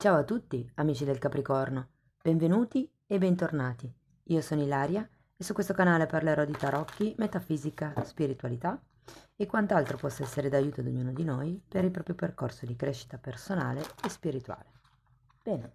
Ciao a tutti, amici del Capricorno, benvenuti e bentornati. Io sono Ilaria e su questo canale parlerò di tarocchi, metafisica, spiritualità e quant'altro possa essere d'aiuto ad ognuno di noi per il proprio percorso di crescita personale e spirituale. Bene,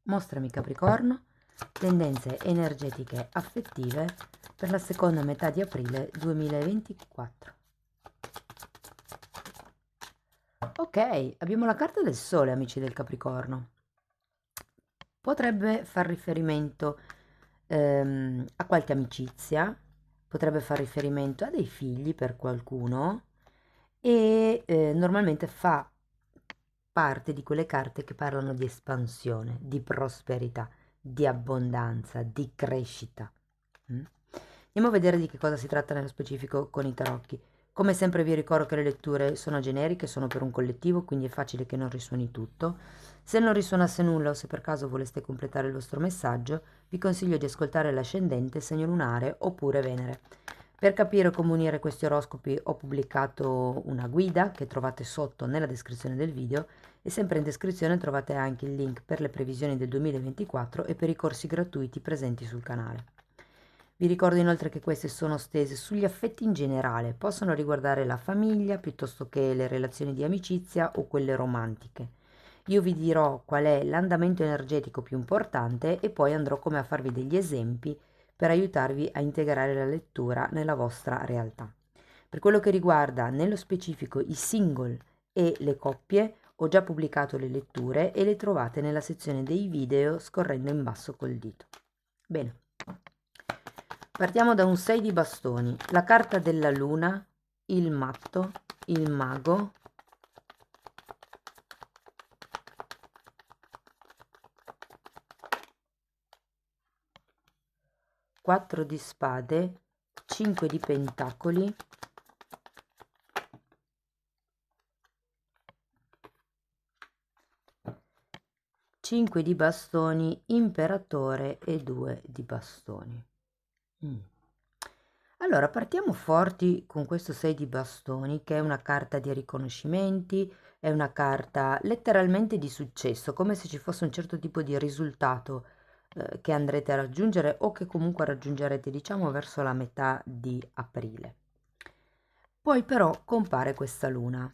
mostrami Capricorno, tendenze energetiche affettive per la seconda metà di aprile 2024. Ok, abbiamo la carta del Sole, amici del Capricorno. Potrebbe far riferimento a qualche amicizia, potrebbe far riferimento a dei figli per qualcuno e normalmente fa parte di quelle carte che parlano di espansione, di prosperità, di abbondanza, di crescita. Mm? Andiamo a vedere di che cosa si tratta nello specifico con i tarocchi. Come sempre vi ricordo che le letture sono generiche, sono per un collettivo, quindi è facile che non risuoni tutto. Se non risuonasse nulla o se per caso voleste completare il vostro messaggio, vi consiglio di ascoltare l'ascendente, segno lunare oppure Venere. Per capire come unire questi oroscopi ho pubblicato una guida che trovate sotto nella descrizione del video e sempre in descrizione trovate anche il link per le previsioni del 2024 e per i corsi gratuiti presenti sul canale. Vi ricordo inoltre che queste sono stese sugli affetti in generale, possono riguardare la famiglia piuttosto che le relazioni di amicizia o quelle romantiche. Io vi dirò qual è l'andamento energetico più importante e poi andrò come a farvi degli esempi per aiutarvi a integrare la lettura nella vostra realtà. Per quello che riguarda nello specifico i single e le coppie, ho già pubblicato le letture e le trovate nella sezione dei video scorrendo in basso col dito. Bene, partiamo da un 6 di bastoni, la carta della luna, il matto, il mago, 4 di spade, 5 di pentacoli, 5 di bastoni, imperatore e 2 di bastoni. Allora, partiamo forti con questo 6 di bastoni, che è una carta di riconoscimenti, è una carta letteralmente di successo, come se ci fosse un certo tipo di risultato che andrete a raggiungere o che comunque raggiungerete, diciamo, verso la metà di aprile. Poi però compare questa luna.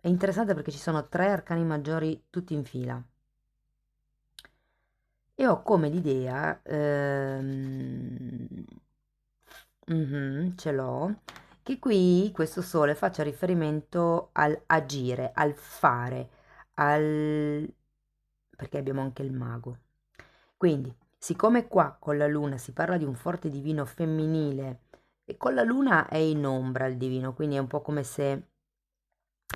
È interessante perché ci sono 3 arcani maggiori tutti in fila. E ho come l'idea, ce l'ho, che qui questo sole faccia riferimento al agire, al fare, al... perché abbiamo anche il mago. Quindi, siccome qua con la luna si parla di un forte divino femminile e con la luna è in ombra il divino, quindi è un po' come se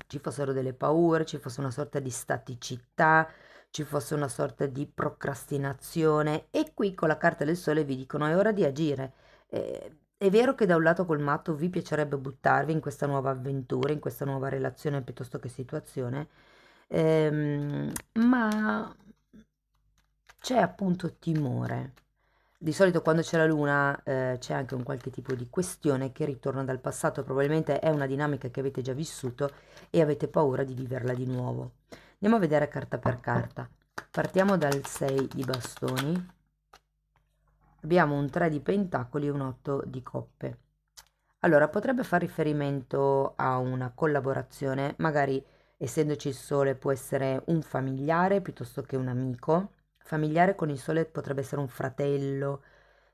ci fossero delle paure, ci fosse una sorta di staticità, ci fosse una sorta di procrastinazione e qui con la carta del sole vi dicono è ora di agire. È vero che da un lato col matto vi piacerebbe buttarvi in questa nuova avventura, in questa nuova relazione piuttosto che situazione, ma c'è appunto timore. Di solito quando c'è la luna c'è anche un qualche tipo di questione che ritorna dal passato, probabilmente è una dinamica che avete già vissuto e avete paura di viverla di nuovo. Andiamo a vedere carta per carta. Partiamo dal 6 di bastoni. Abbiamo un 3 di pentacoli e un 8 di coppe. Allora, potrebbe far riferimento a una collaborazione, magari essendoci il sole può essere un familiare piuttosto che un amico. Familiare con il sole potrebbe essere un fratello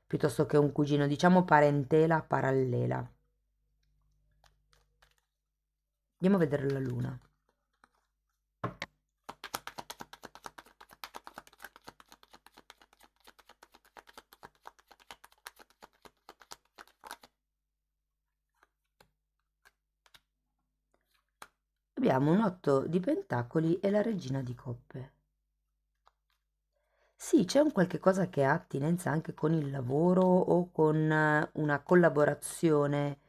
piuttosto che un cugino, diciamo parentela parallela. Andiamo a vedere la luna. Abbiamo un 8 di pentacoli e la regina di coppe. Sì, c'è un qualche cosa che ha attinenza anche con il lavoro o con una collaborazione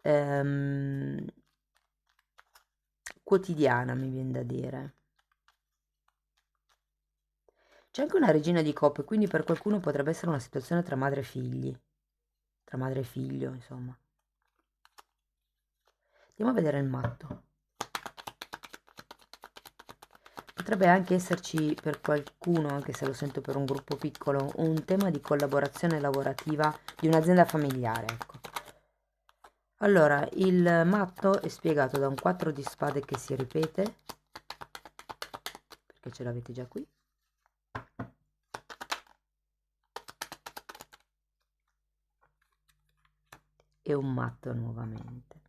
ehm, quotidiana, mi viene da dire. C'è anche una regina di coppe, quindi per qualcuno potrebbe essere una situazione tra madre e figli, tra madre e figlio, insomma. Andiamo a vedere il matto. Potrebbe anche esserci per qualcuno, anche se lo sento per un gruppo piccolo, un tema di collaborazione lavorativa di un'azienda familiare, ecco. Allora, il matto è spiegato da un 4 di spade che si ripete, perché ce l'avete già qui, e un matto nuovamente.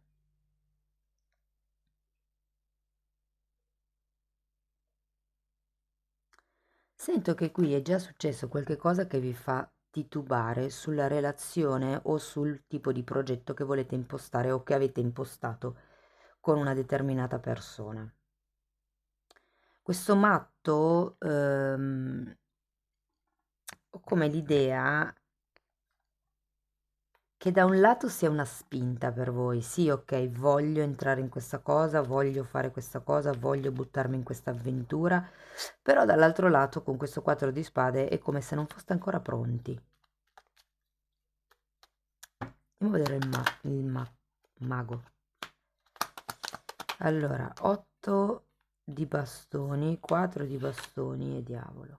Sento che qui è già successo qualche cosa che vi fa titubare sulla relazione o sul tipo di progetto che volete impostare o che avete impostato con una determinata persona. Questo matto ho come l'idea che da un lato sia una spinta per voi, sì, ok, voglio entrare in questa cosa, voglio fare questa cosa, voglio buttarmi in questa avventura, però dall'altro lato con questo 4 di spade è come se non foste ancora pronti. Andiamo a vedere mago. Allora, 8 di bastoni, 4 di bastoni e diavolo.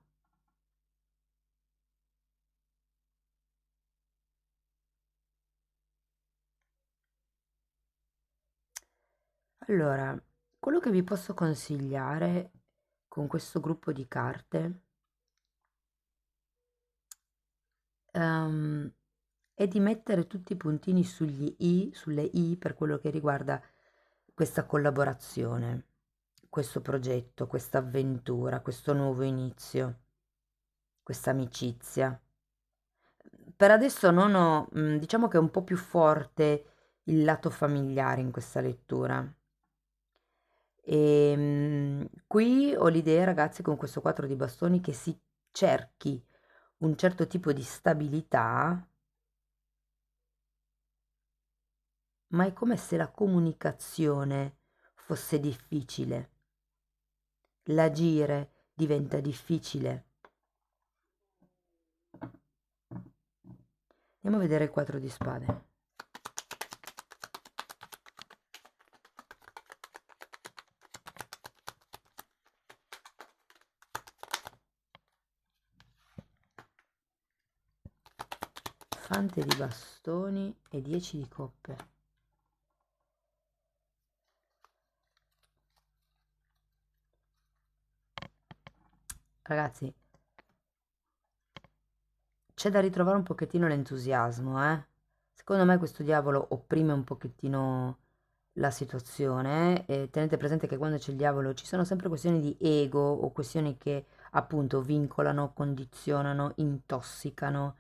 Allora, quello che vi posso consigliare con questo gruppo di carte è di mettere tutti i puntini sugli i, sulle i per quello che riguarda questa collaborazione, questo progetto, questa avventura, questo nuovo inizio, questa amicizia. Per adesso non ho, diciamo che è un po' più forte il lato familiare in questa lettura. Qui ho l'idea, ragazzi, con questo 4 di bastoni che si cerchi un certo tipo di stabilità, ma è come se la comunicazione fosse difficile, l'agire diventa difficile. Andiamo a vedere il 4 di spade. Fante di bastoni e 10 di coppe. Ragazzi, c'è da ritrovare un pochettino l'entusiasmo, eh? Secondo me questo diavolo opprime un pochettino la situazione, e tenete presente che quando c'è il diavolo ci sono sempre questioni di ego o questioni che appunto vincolano, condizionano, intossicano.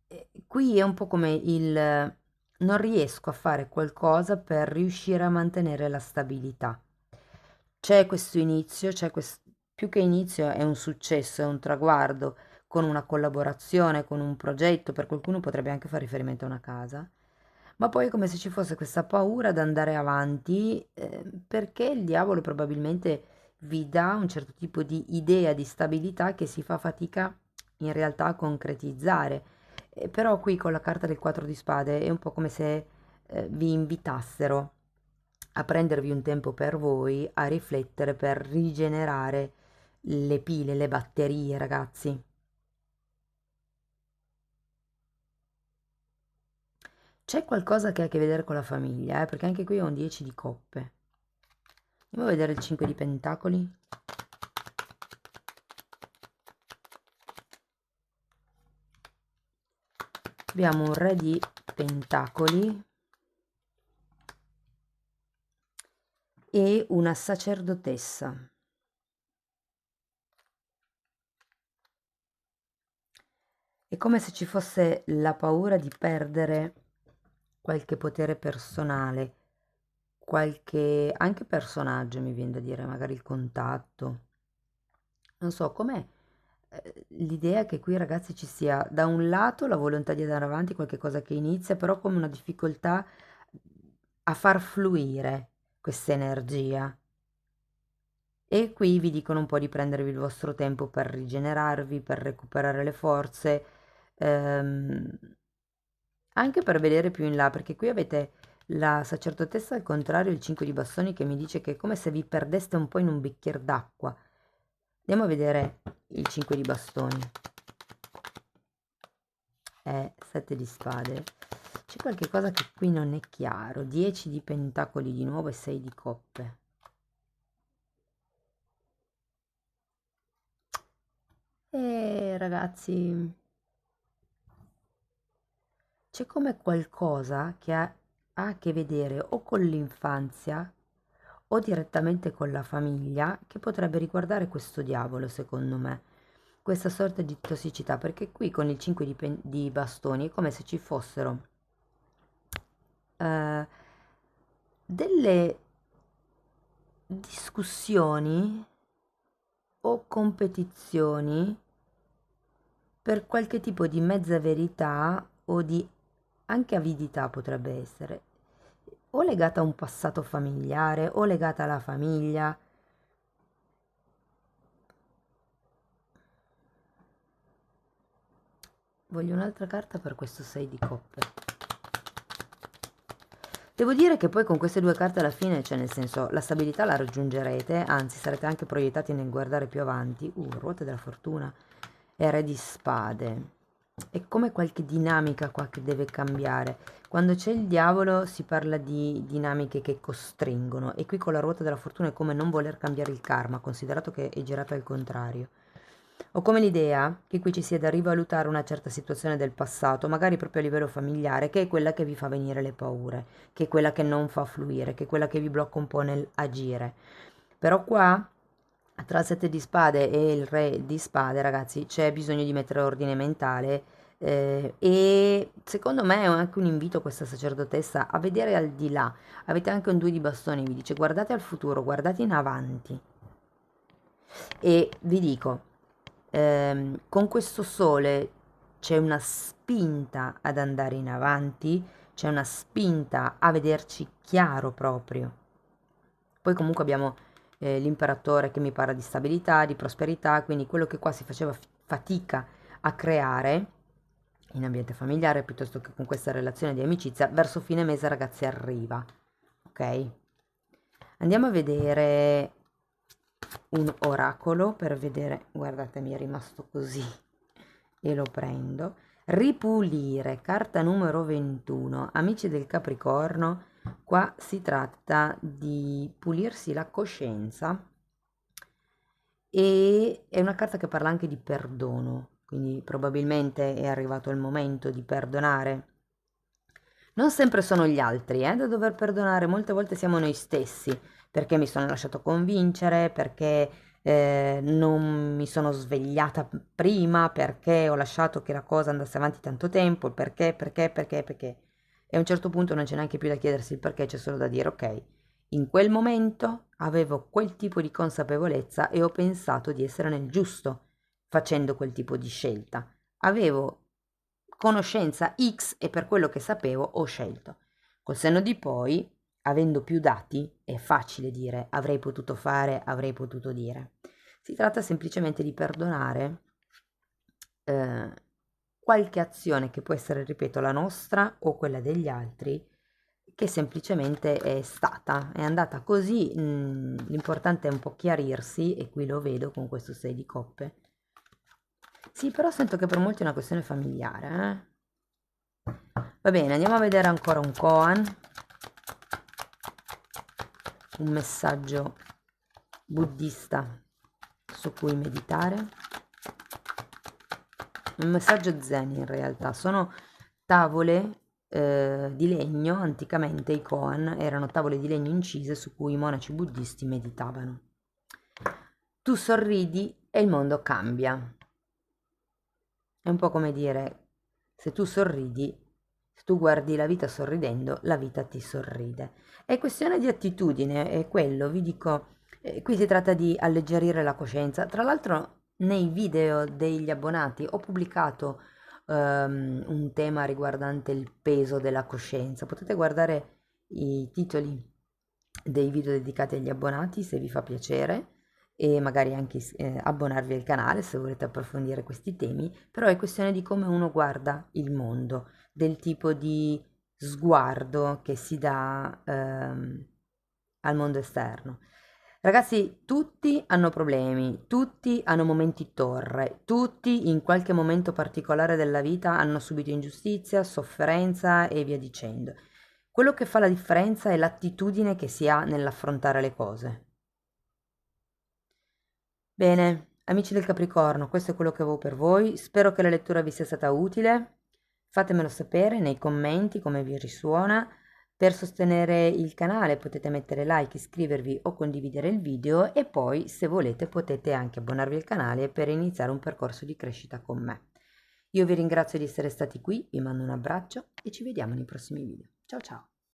E qui è un po' come il non riesco a fare qualcosa per riuscire a mantenere la stabilità. C'è questo inizio, più che inizio è un successo, è un traguardo con una collaborazione, con un progetto, per qualcuno potrebbe anche fare riferimento a una casa, ma poi è come se ci fosse questa paura ad andare avanti, perché il diavolo probabilmente vi dà un certo tipo di idea di stabilità che si fa fatica in realtà a concretizzare. Però qui con la carta del 4 di spade è un po' come se vi invitassero a prendervi un tempo per voi, a riflettere per rigenerare le pile, le batterie, ragazzi. C'è qualcosa che ha a che vedere con la famiglia, perché anche qui ho un 10 di coppe. Andiamo a vedere il 5 di pentacoli. Abbiamo un re di pentacoli e una sacerdotessa. È come se ci fosse la paura di perdere qualche potere personale, qualche anche personaggio, mi viene da dire, magari il contatto. Non so, com'è l'idea che qui, ragazzi, ci sia da un lato la volontà di andare avanti, qualche cosa che inizia, però come una difficoltà a far fluire questa energia. E qui vi dicono un po' di prendervi il vostro tempo per rigenerarvi, per recuperare le forze, ehm, anche per vedere più in là, perché qui avete La sacerdotessa al contrario, il 5 di bastoni, che mi dice che è come se vi perdeste un po' in un bicchiere d'acqua. Andiamo a vedere il 5 di bastoni. 7 di spade. C'è qualche cosa che qui non è chiaro. 10 di pentacoli di nuovo e 6 di coppe. Ragazzi, c'è come qualcosa che ha a che vedere o con l'infanzia o direttamente con la famiglia, che potrebbe riguardare questo diavolo, secondo me, questa sorta di tossicità, perché qui con il 5 di bastoni è come se ci fossero eh, delle discussioni o competizioni per qualche tipo di mezza verità o di anche avidità, potrebbe essere, o legata a un passato familiare o legata alla famiglia. Voglio un'altra carta per questo 6 di coppe. Devo dire che poi con queste due carte alla fine, cioè nel senso, la stabilità la raggiungerete, anzi sarete anche proiettati nel guardare più avanti. Ruote della fortuna e re di spade. È come qualche dinamica qua che deve cambiare. Quando c'è il diavolo si parla di dinamiche che costringono, e qui con la ruota della fortuna è come non voler cambiare il karma, considerato che è girato al contrario. Ho come l'idea che qui ci sia da rivalutare una certa situazione del passato, magari proprio a livello familiare, che è quella che vi fa venire le paure, che è quella che non fa fluire, che è quella che vi blocca un po' nel agire. Però qua, tra il 7 di spade e il re di spade, ragazzi, c'è bisogno di mettere ordine mentale, e secondo me è anche un invito a questa sacerdotessa a vedere al di là. Avete anche un 2 di bastoni, vi dice guardate al futuro, guardate in avanti. E vi dico, con questo sole c'è una spinta ad andare in avanti, c'è una spinta a vederci chiaro proprio. Poi comunque abbiamo l'imperatore che mi parla di stabilità, di prosperità, quindi quello che qua si faceva fatica a creare in ambiente familiare piuttosto che con questa relazione di amicizia, verso fine mese, ragazzi, arriva. Ok? Andiamo a vedere un oracolo per vedere, guardate, mi è rimasto così e lo prendo. Ripulire, carta numero 21. Amici del Capricorno, qua si tratta di pulirsi la coscienza, e è una carta che parla anche di perdono, quindi probabilmente è arrivato il momento di perdonare. Non sempre sono gli altri, da dover perdonare, molte volte siamo noi stessi, perché mi sono lasciato convincere, perché non mi sono svegliata prima, perché ho lasciato che la cosa andasse avanti tanto tempo, perché. E a un certo punto non c'è neanche più da chiedersi il perché, c'è solo da dire ok, in quel momento avevo quel tipo di consapevolezza e ho pensato di essere nel giusto facendo quel tipo di scelta. Avevo conoscenza X e per quello che sapevo ho scelto. Col senno di poi, avendo più dati, è facile dire avrei potuto fare, avrei potuto dire. Si tratta semplicemente di perdonare eh, qualche azione che può essere, ripeto, la nostra o quella degli altri, che semplicemente è andata così. L'importante è un po' chiarirsi, e qui lo vedo con questo 6 di coppe. Sì, però sento che per molti è una questione familiare. Va bene, andiamo a vedere ancora un koan, un messaggio buddista su cui meditare, un messaggio zen in realtà. Sono tavole di legno. Anticamente i koan erano tavole di legno incise su cui i monaci buddisti meditavano. Tu sorridi e il mondo cambia. È un po' come dire, se tu sorridi, se tu guardi la vita sorridendo, la vita ti sorride. È questione di attitudine, è quello, vi dico, qui si tratta di alleggerire la coscienza. Tra l'altro nei video degli abbonati ho pubblicato un tema riguardante il peso della coscienza. Potete guardare i titoli dei video dedicati agli abbonati se vi fa piacere, e magari anche abbonarvi al canale se volete approfondire questi temi. Però è questione di come uno guarda il mondo, del tipo di sguardo che si dà al mondo esterno. Ragazzi, tutti hanno problemi, tutti hanno momenti torre, tutti in qualche momento particolare della vita hanno subito ingiustizia, sofferenza e via dicendo. Quello che fa la differenza è l'attitudine che si ha nell'affrontare le cose. Bene, amici del Capricorno, questo è quello che avevo per voi. Spero che la lettura vi sia stata utile. Fatemelo sapere nei commenti come vi risuona. Per sostenere il canale potete mettere like, iscrivervi o condividere il video e poi, se volete, potete anche abbonarvi al canale per iniziare un percorso di crescita con me. Io vi ringrazio di essere stati qui, vi mando un abbraccio e ci vediamo nei prossimi video. Ciao ciao!